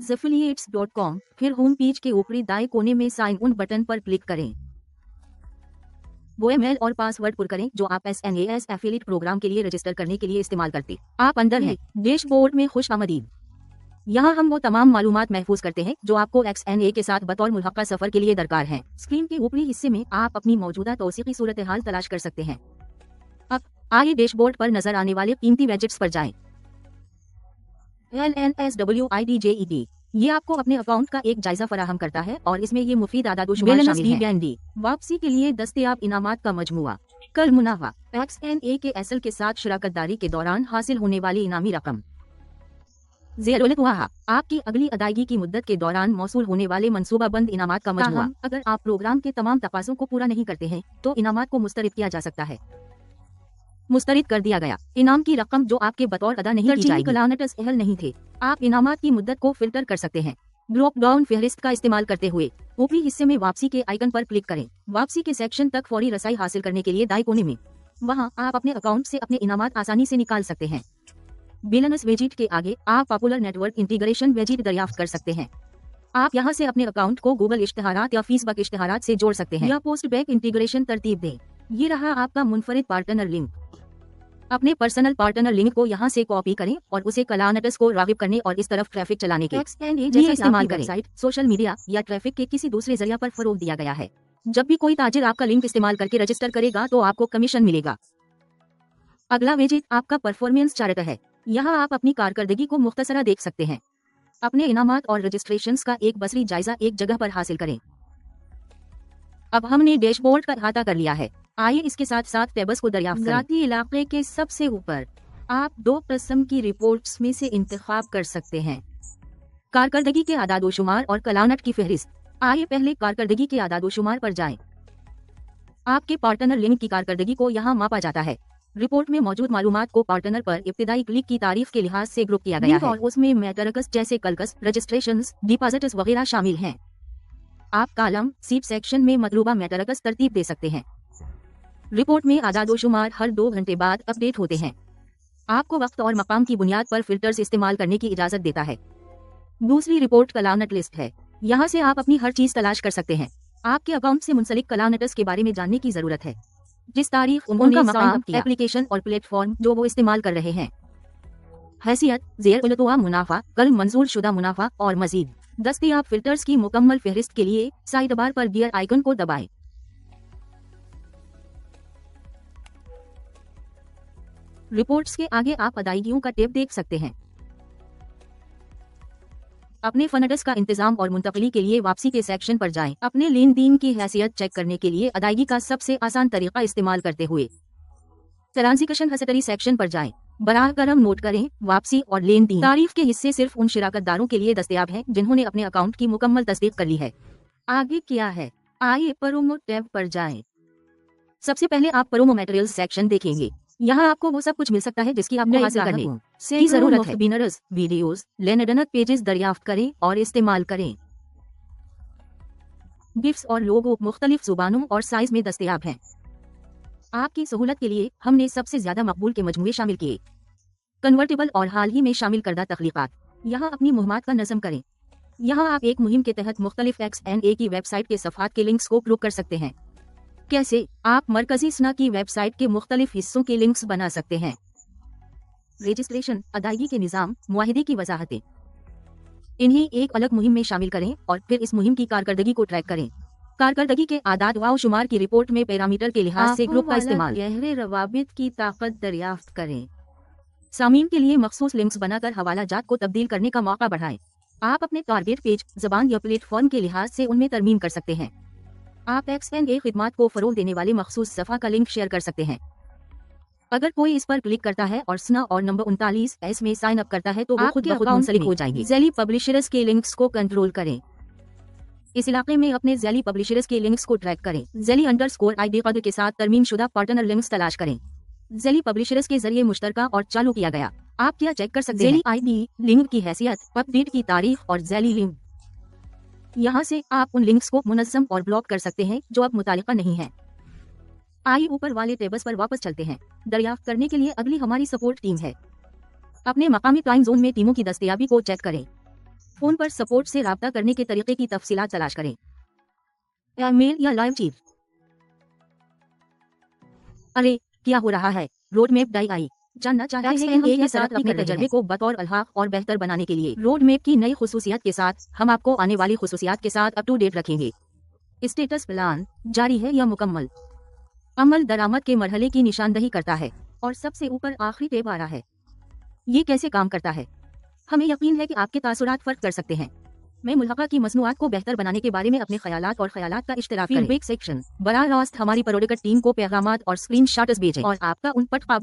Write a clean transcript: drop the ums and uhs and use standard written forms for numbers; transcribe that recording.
Zafiliates.com, फिर home page के ऊपरी दाएं कोने में साइन इन बटन पर क्लिक करें। वो ईमेल और पासवर्ड पुर करें जो आप SNAS एफिलिएट प्रोग्राम के लिए रजिस्टर करने के लिए इस्तेमाल करते। आप अंदर हैं। डैशबोर्ड में खुश आमदीद। यहाँ हम वो तमाम मालूमात महफूज करते हैं जो आपको XNA के साथ बतौर मुल्हक़ा सफर के लिए दरकार हैं। स्क्रीन के ऊपरी हिस्से में आप अपनी मौजूदा तौसीकी सूरत हाल तलाश कर सकते हैं। अब आइए डैशबोर्ड पर नजर आने वाले कीमती वैजेट्स पर जाएं। LNSWIDJED ये आपको अपने अकाउंट का एक जायजा फराहम करता है और इसमें ये मुफीद आदाद-ओ-शुमार शामिल हैं। वापसी के लिए दस्तयाब इनामात का मजमुआ। कल मुनाफा XNA के एसएल के साथ शराकतदारी के दौरान हासिल होने वाली इनामी रकम। आपकी अगली अदायगी की मुद्दत के दौरान मौसूल होने वाले मंसूबाबंद इनामात का मजमुआ। अगर आप प्रोग्राम के तमाम तकाज़ों को पूरा नहीं करते हैं तो इनामात को मुस्तरद किया जा सकता है। मुस्तरद कर दिया गया इनाम की रकम जो आपके बतौर अदा नहीं की जाएगी। कलानटस अहल नहीं थे। आप इनामात की मुद्दत को फिल्टर कर सकते हैं। ड्रॉप डाउन फहरिस्त का इस्तेमाल करते हुए ऊपरी हिस्से में वापसी के आइकन पर क्लिक करें। वापसी के सेक्शन तक फौरी रसाई हासिल करने के लिए दाएं कोने में वहां आप अपने अकाउंट से अपने इनामात आसानी से निकाल सकते हैं। बिलनस वेजिट के आगे आप पॉपुलर नेटवर्क इंटीग्रेशन वेजिट दरियाफ्त कर सकते हैं। आप यहां से अपने अकाउंट को गूगल इश्तिहारात या फेसबुक इश्तिहारात से जोड़ सकते हैं या पोस्ट बैक इंटीग्रेशन तरतीब दें। ये रहा आपका मुनफरिद पार्टनर लिंक। अपने पर्सनल पार्टनर लिंक को यहाँ से कॉपी करें और उसे कलानटस को रागिब करने और इस तरफ ट्रैफिक चलाने के लिए इस्तेमाल करें। साइट, सोशल मीडिया या ट्रैफिक के किसी दूसरे जरिया पर फरोग दिया गया है। जब भी कोई ताजिर आपका लिंक इस्तेमाल करके रजिस्टर करेगा तो आपको कमीशन मिलेगा। अगला वेजिट आपका परफॉर्मेंस चार्ट है। यहाँ आप अपनी कारकर्दगी को मुख्तसरा देख सकते हैं। अपने इनामात और रजिस्ट्रेशंस का एक बसरी जायजा एक जगह पर हासिल करें। अब हमने डैशबोर्ड का अहाता कर लिया है। आइए इसके साथ साथ टैब्स को दरियाफ्त करें। ज़ाती इलाके के सबसे ऊपर आप दो किस्म की रिपोर्ट्स में से इंतखाब कर सकते हैं। कारकर्दगी के आदाद-ओ-शुमार और कलानट की फहरिस्त। आइए पहले कारकर्दगी के आदाद-ओ-शुमार पर जाएं। आपके पार्टनर लिंक की कारकर्दगी को यहाँ मापा जाता है। रिपोर्ट में मौजूद मालूमात को पार्टनर पर इब्तिदाई क्लिक की तारीफ के लिहाज से ग्रुप किया गया है और उसमें मेटरकस जैसे कलकस, रजिस्ट्रेशंस, डिपॉजिट्स वगैरह शामिल हैं। आप कॉलम सीप सेक्शन में मतलूबा मेटरकस तरतीब दे सकते हैं। रिपोर्ट में आदाद-ओ-शुमार हर 2 घंटे बाद अपडेट होते हैं। आपको वक्त और मकाम की बुनियाद पर फिल्टर्स इस्तेमाल करने की इजाजत देता है। दूसरी रिपोर्ट कलानट लिस्ट है। यहाँ से आप अपनी हर चीज तलाश कर सकते हैं। आपके अकाउंट से मुंसलिक कलानटस के बारे में जानने की जरूरत है। जिस तारीख उनका मकाम, एप्लीकेशन और प्लेटफॉर्म जो वो इस्तेमाल कर रहे हैं। हैसियत, ज़ेर-उल-तुआ मुनाफा, कल मंजूर शुदा मुनाफा और मजीद दस्तयाब फिल्टर्स की मुकम्मल फहरिस्त के लिए साइड बार पर गियर आइकन को दबाएं। रिपोर्ट्स के आगे आप अदायगियों का टेब देख सकते हैं। अपने फंड्स का इंतजाम और मुंतकली के लिए वापसी के सेक्शन पर जाएं। अपने लेन देन की हैसियत चेक करने के लिए अदायगी का सबसे आसान तरीका इस्तेमाल करते हुए ट्रांज़ैक्शन हिस्ट्री सेक्शन पर जाएं। बराह करम नोट करें, वापसी और लेन देन तारीफ के हिस्से सिर्फ उन शिराकतदारों के लिए दस्तयाब हैं जिन्होंने अपने अकाउंट की मुकम्मल तस्दीक कर ली है। आगे क्या है? आइए प्रोमो टैब पर जाएं। सबसे पहले आप प्रोमो मटेरियल्स सेक्शन देखेंगे। यहाँ आपको वो सब कुछ मिल सकता है जिसकी आपको हासिल करने की जरूरत है। बिनर्स, वीडियोस, लेनडनत पेजेस दरियाफ्त करें और इस्तेमाल करें। गिफ्ट्स और लोगो मुख्तलिफ जुबानों और साइज में दस्तयाब हैं। आपकी सहूलत के लिए हमने सबसे ज्यादा मकबूल के मजमूए शामिल किए। कन्वर्टेबल और हाल ही में शामिल करदा तख्लीकात। यहाँ अपनी मुहिमात का नज़म करें। यहाँ आप एक मुहिम के तहत मुख्तलिफ XNA की वेबसाइट के सफ़हात के लिंक्स को क्लिक कर सकते हैं। कैसे? आप मरकजी सना की वेबसाइट के मुख्तलिफ हिस्सों के लिंक्स बना सकते हैं। रजिस्ट्रेशन, अदायगी के निज़ाम, मुआहिदे की वजाहतें। इन्हें एक अलग मुहिम में शामिल करें और फिर इस मुहिम की कारकर्दगी को ट्रैक करें। कारकर्दगी के आदाद व शुमार की रिपोर्ट में पैरामीटर के लिहाज से ग्रुप का इस्तेमाल। गहरे रवाबित की ताकत दरियाफ्त करें। सामीन के लिए मखसूस लिंक्स बनाकर हवाला जात को तब्दील करने का मौका बढ़ाएं। आप अपने टारगेट पेज, जबान या प्लेटफॉर्म के लिहाज से उनमें तरमीम कर सकते हैं। आप XNA खिदमात को फरोग देने वाले मखसूस सफ़ा का लिंक शेयर कर सकते हैं। अगर कोई इस पर क्लिक करता है और सना और नंबर 39S में साइन अप करता है तो वो खुद ब खुद मुंसलिक हो जाएंगे। ज़ैली पब्लिशर्स के लिंक्स को कंट्रोल करें। इस इलाके में अपने ज़ैली पब्लिशर्स के लिंक्स को ट्रैक करें। ज़ैली _ID कद के साथ तरमीम शुदा पार्टनर लिंक्स तलाश करें। ज़ैली पब्लिशर्स के जरिए मुश्तरका और चालू किया गया। आप क्या चेक कर सकते हैं? ज़ैली ID, लिंक की हैसियत, अपडेट की तारीख और ज़ैली लिंक। यहाँ से आप उन लिंक्स को मुनज़्ज़म और ब्लॉक कर सकते हैं जो अब मुतालिका नहीं है। आइए ऊपर वाले टेबस पर वापस चलते हैं। दरियाफ्त करने के लिए अगली हमारी सपोर्ट टीम है। अपने मकामी टाइम जोन में टीमों की दस्तयाबी को चेक करें। फोन पर सपोर्ट से राब्ता करने के तरीके की तफसीलात तलाश करें। ईमेल या लाइव चैट। अरे क्या हो रहा है? रोड मैप DIY जानना चाहते हैं कि हम के साथ अपने तजर्बे को बतौर अल्हाक और बेहतर बनाने के लिए रोड मैप की नई खुसूसियत के साथ हम आपको आने वाली खुसूसियत के साथ अप टू डेट रखेंगे। स्टेटस प्लान जारी है या मुकम्मल। अमल दरामद के मरहले की निशानदही करता है और सबसे ऊपर आखिरी टैब आ रहा है। ये कैसे काम करता है? हमें यकीन है कि आपके तासुरात फर्क कर सकते हैं। मैं मुल्हका की मसनूआत को बेहतर बनाने के बारे में अपने ख्यालात और ख्यालात का इश्तराक करें। फीडबैक सेक्शन बराह रास्त हमारी प्रोडक्ट टीम को पैगामात और स्क्रीन शॉट्स भेजें और आपका उन पर काबिल